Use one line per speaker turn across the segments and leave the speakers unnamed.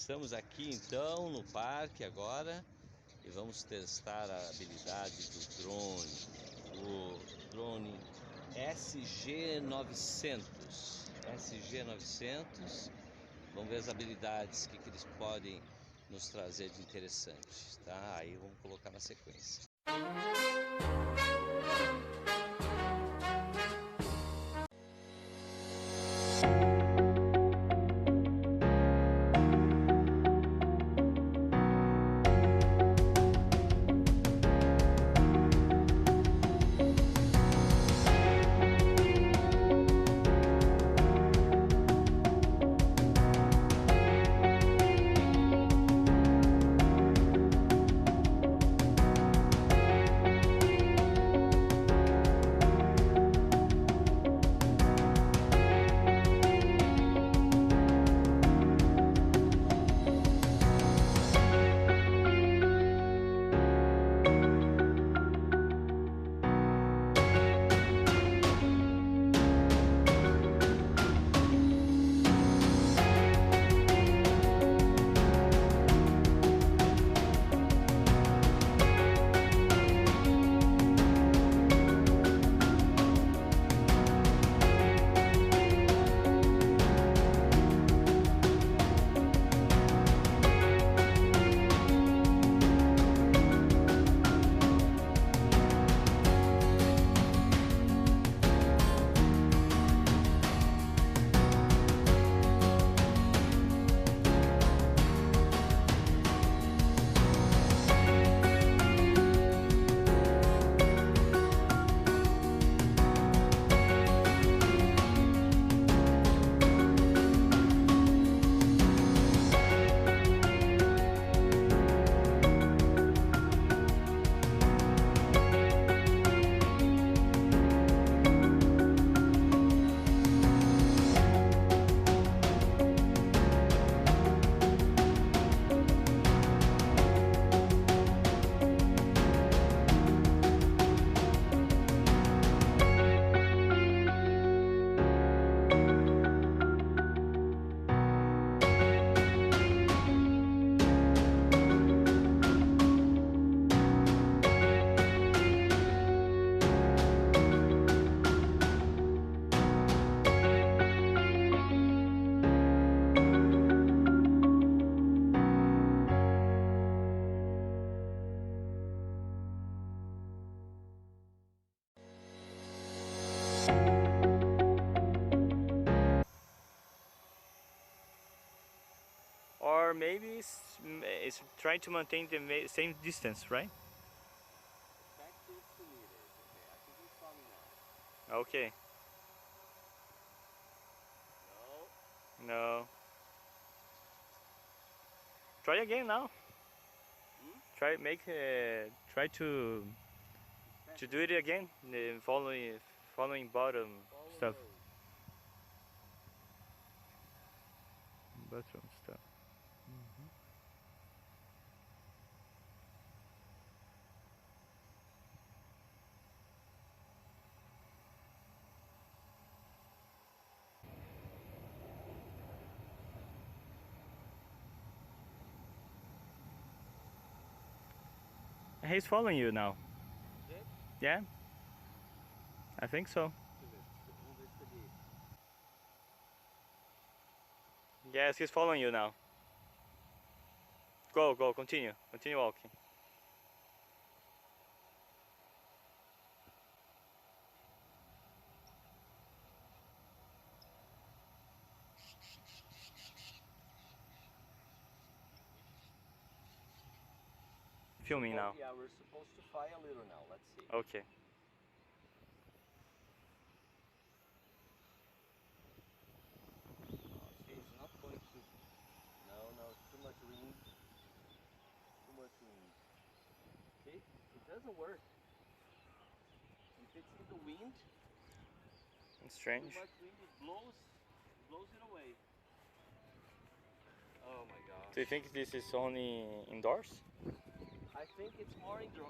Estamos aqui então no parque agora e vamos testar a habilidade do drone, o drone SG900. Vamos ver as habilidades que eles podem nos trazer de interessante, tá? Aí vamos colocar na sequência.
Or maybe it's trying to maintain the same distance, right?
Back 2 meters. Okay, I think he's falling now.
Okay.
No.
No. Try again now. Try to do it again. The following bottom stuff. Bottom stuff. He's following you now. Yeah? I think so. Yes, he's following you now. Go, continue walking. Filming now.
Yeah, we're supposed to fly a little now. Let's see.
Okay.
Okay, it's not going to. No, too much wind. Too much wind. Okay, it doesn't work. If it's in the wind,
It's strange.
too much wind, it blows it away. Oh my god.
Do you think this is only indoors?
I think it's more indoor.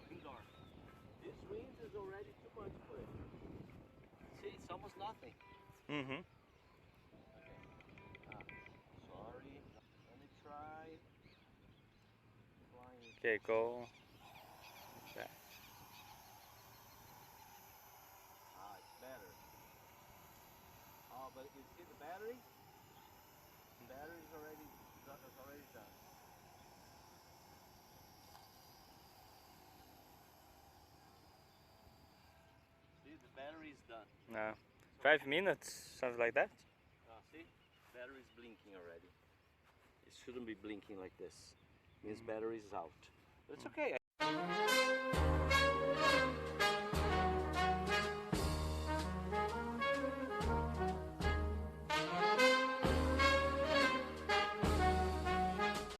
This wind is already too much for it. See, it's almost nothing.
Mm-hmm.
Okay. Sorry. Let me try.
Okay, go back.
Ah, it's better. Oh, but you see the battery? The battery is already done. See, the battery is done.
No. 5 minutes, something like that.
See, battery is blinking already. It shouldn't be blinking like this. Means battery is out. But it's okay.